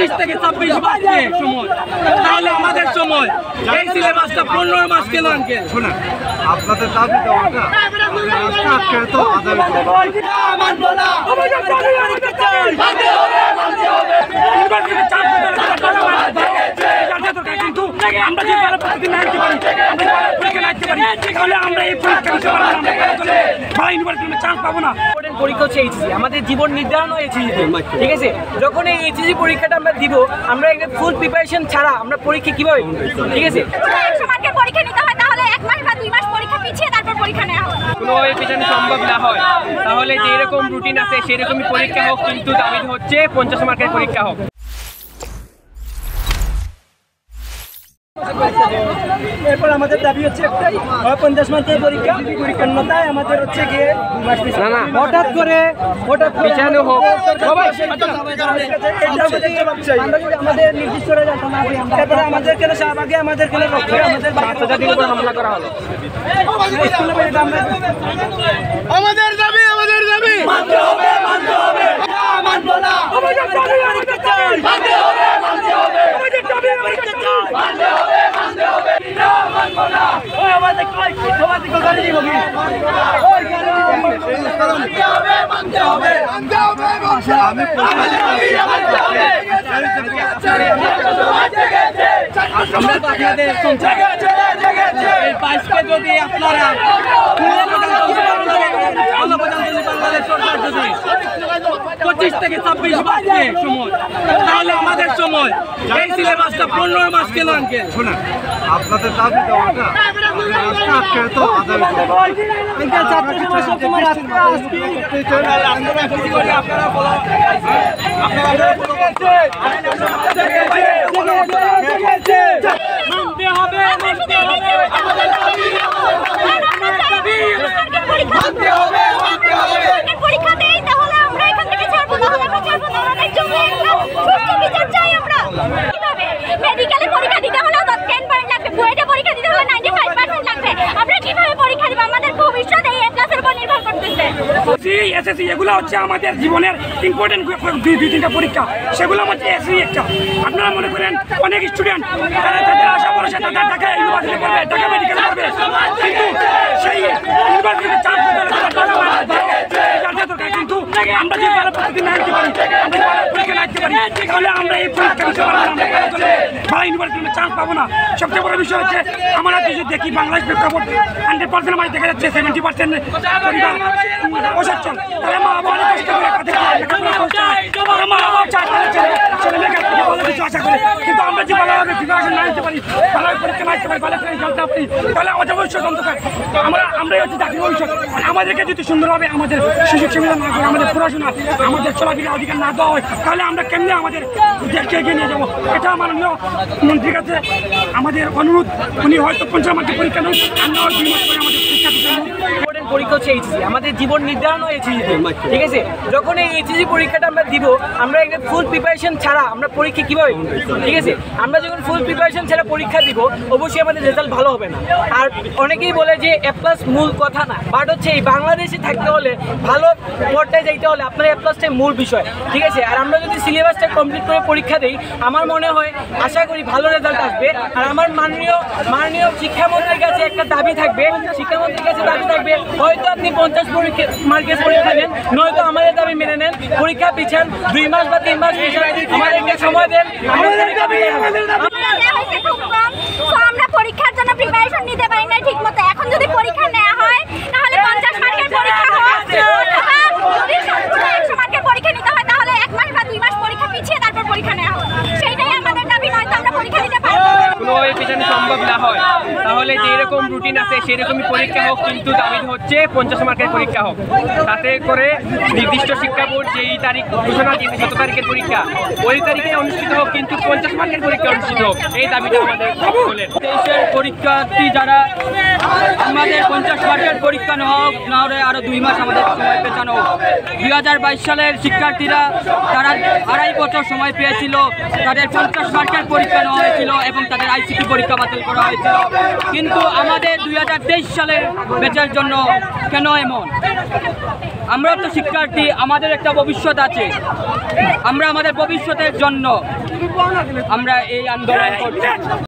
25 থেকে 26 বাজে সময়, তাহলে আমাদের সময় এই সিলেবাসটা 15 মাস কেন আনকেল? শোনেন, আপনাদের দাবি দেওয়াটা রাস্তা আটকে তো আদালত কিন্তু আমরা যে প্রতিদিন আসতে পারি, পরীক্ষা আসতে পারি, তাহলে আমরা এই পরীক্ষা চান্স পাবো না। পরীক্ষা হচ্ছে এইচএসসি, আমাদের জীবন নির্ধারণ হয় এইচএসসিতে, ঠিক আছে? যখন এই এইচএসসি পরীক্ষাটা আমরা দিব, আমরা একটা ফুল প্রিপারেশন ছাড়া আমরা পরীক্ষা কিভাবে, ঠিক আছে? 100 মার্কের পরীক্ষা নিতে হয়, তাহলে 1 মাস বা 2 মাস পরীক্ষা পিছিয়ে তারপর পরীক্ষা নেওয়া হয়। কোনোভাবে পেছানো সম্ভব না হয়, তাহলে যে এরকম রুটিন আছে সেরকমই পরীক্ষা হোক, কিন্তু দাবি হচ্ছে 50 মার্কের পরীক্ষা হোক। এরপর আমাদের দাবি হচ্ছে একটাই, 50 মার্কের পরীক্ষা, অন্যথায় আমাদের হচ্ছে গিয়ে হঠাৎ করে পিছানো হোক। আমাদের নির্দিষ্ট তারপরে আমাদের কেন শাহবাগে আমাদের কেন বাচ্চাদের উপর হামলা করা হলো। আমাদের দাবি মানতে হবে, মানতে হবে, মানবো না, আমাদের দাবি মানতে চাই, মানতে হবে, মানতে হবে, আমাদের দাবি মানতে চাই, মানতে হবে, মানতে হবে, না মানবো না, ওই আমাদের কই গাড়ি দিব কি, ওই গাড়ি দিব, মানতে হবে, মানতে হবে, মানতে হবে, আমাদের দাবি মানতে হবে, আমরা তো আপনাদের এই 22 কে যদি আপনারা বাংলাদেশ সরকার যদি 25 থেকে 26 বাজে সময়, তাহলে আমাদের সময় এই সিলেবাসটা 15 মাস কেন আনকেল? শোনেন, আপনাদের দাবি দেওয়াটা রাস্তা আটকে তো আদালত ছাত্র সমাজ সবসময় রাস্তা আসবে। মানতে হবে, মানতে হবে, আমাদের দাবি মানতে হবে, মানতে হবে, পরীক্ষা দেই, তাহলে আমরা এখান থেকে ছাড়বো না, আমরা ছাড়বো না, আমাদের জন্য একটা সুষ্ঠু বিচার চাই আমরা। কিভাবে মেডিকেলে পরীক্ষা দিতে হলে 10 পয়েন্ট লাগবে, বুয়েটে পরীক্ষা দিতে হলে 95% লাগবে, আমরা কিভাবে পরীক্ষা দিব? আমাদের ভবিষ্যৎ এই A+ এর উপর নির্ভর করতেছে। এসএসসি এগুলো হচ্ছে আমাদের জীবনের ইম্পর্টেন্ট 2-3টা পরীক্ষা, সেগুলো মধ্যে এসএসসি একটা। আপনারা মনে করেন অনেক স্টুডেন্ট তাদের আশা ভরসা তাদের ঢাকা ইউনিভার্সিটি পড়বে, ঢাকা মেডিকেল পড়বে, কিন্তু সেই ইউনিভার্সিটির চাপ কিন্তু আমরা যে প্রতিদিন আসতে পারি, পরীক্ষা আসতে পারি, তাহলে আমরা এই পরীক্ষা ভালো ইউনিভার্সিটির চান্স পাবো না। সবচেয়ে বড় বিষয় হচ্ছে আমরা যদি দেখি বাংলাদেশ প্রেক্ষাপট 100% আমাদের দেখা যাচ্ছে 70% পরিবার অসচ্ছল, তারা মা বাবা অনেক কষ্ট করে মা বাবা চায় ছেলেমেয়েকে ভালো কিছু আশা করে, কিন্তু আমরা যে ভালোভাবে প্রিপারেশন না নিতে পারি, ভালোভাবে পরীক্ষা না আসতে পারি, ভালো করে রেজাল্ট না পারি, তাহলে আমাদের ভবিষ্যৎ অন্ধকার। আমরাই হচ্ছে জাতির ভবিষ্যৎ। আমাদেরকে যদি সুন্দরভাবে আমাদের সুযোগ সুবিধা না করে, আমাদের পড়াশোনা, আমাদের চলাফেরা অধিকার না দেওয়া হয়, তাহলে আমরা কেমনি আমাদের দেশকে এগিয়ে নিয়ে যাবো? এটা মাননীয় মন্ত্রীর কাছে আমাদের অনুরোধ, উনি হয়তো 50 মার্কের পরীক্ষা নেই, আমরা 2 মাস পরে আমাদের পরীক্ষা দিতে পরীক্ষা হচ্ছে এইচএসসি, আমাদের জীবন নির্ধারণ হয় এইচএসসিতে, ঠিক আছে? যখন এই এইচএসসি পরীক্ষাটা আমরা দিব, আমরা একটা ফুল প্রিপারেশন ছাড়া আমরা পরীক্ষা কিভাবে, ঠিক আছে? আমরা যখন ফুল প্রিপারেশন ছাড়া পরীক্ষা দিব, অবশ্যই আমাদের রেজাল্ট ভালো হবে না। আর অনেকেই বলে যে A+ মূল কথা না, বাট হচ্ছে এই বাংলাদেশে থাকতে হলে, ভালো পর্যায়ে যাইতে হলে আপনার A+টাই মূল বিষয়, ঠিক আছে? আর আমরা যদি সিলেবাসটা কমপ্লিট করে পরীক্ষা দিই, আমার মনে হয়, আশা করি ভালো রেজাল্ট আসবে। আর আমার মাননীয় শিক্ষামন্ত্রীর কাছে একটা দাবি থাকবে, শিক্ষামন্ত্রীর কাছে দাবি থাকবে, হয়তো আপনি 50 মার্কের পরীক্ষা দেন, নয়তো আমাদের দাবি মেনে নেন, পরীক্ষা পিছান 2 মাস বা 3 মাস পিছান, আমাদেরকে সময় দেন। আমরা পরীক্ষার জন্য প্রিপারেশন নিতে পারি না ঠিক মতো। এখন যদি পরীক্ষা নেওয়া হয়, তাহলে 50 মার্কের পরীক্ষা হয়, যদি 100 মার্কের পরীক্ষা নিতে হয়, তাহলে 1 মাস বা 2 মাস পরীক্ষা পিছিয়ে তারপর পরীক্ষা নেওয়া হয়। সেইটাই আমাদের দাবি, নয়তো আমরা পরীক্ষা দিতে পারবো না। কোনোভাবে পেছানো সম্ভব না হয়, তাহলে যে এরকম রুটিন আছে সেরকমই পরীক্ষা হোক, কিন্তু দাবি হচ্ছে 50 মার্কের পরীক্ষা হোক। তাতে করে নির্দিষ্ট শিক্ষা বোর্ড যেই তারিখ ঘোষণা দিয়েছে 7 তারিখের পরীক্ষা, ওই তারিখে অনুষ্ঠিত হোক, কিন্তু 50 মার্কের পরীক্ষা অনুষ্ঠিত হোক, এই দাবিটা আমাদের বলে। দেশের পরীক্ষার্থী যারা আমাদের 50 মার্কের পরীক্ষা নেওয়া হোক, না হলে আরও 2 মাস আমাদের সময় পেছানো হোক। 2022 সালের শিক্ষার্থীরা তারা 2.5 বছর সময় পেয়েছিল, তাদের 50 মার্কের পরীক্ষা নেওয়া হয়েছিল এবং তাদের আইসিটি পরীক্ষা বাতিল করা হয়েছিল। কিন্তু আমাদের 2023 সালের ব্যাচের জন্য কেন এমন? আমরা তো শিক্ষার্থী, আমাদের একটা ভবিষ্যৎ আছে, আমরা আমাদের ভবিষ্যতের জন্য আমরা এই আন্দোলন করছি।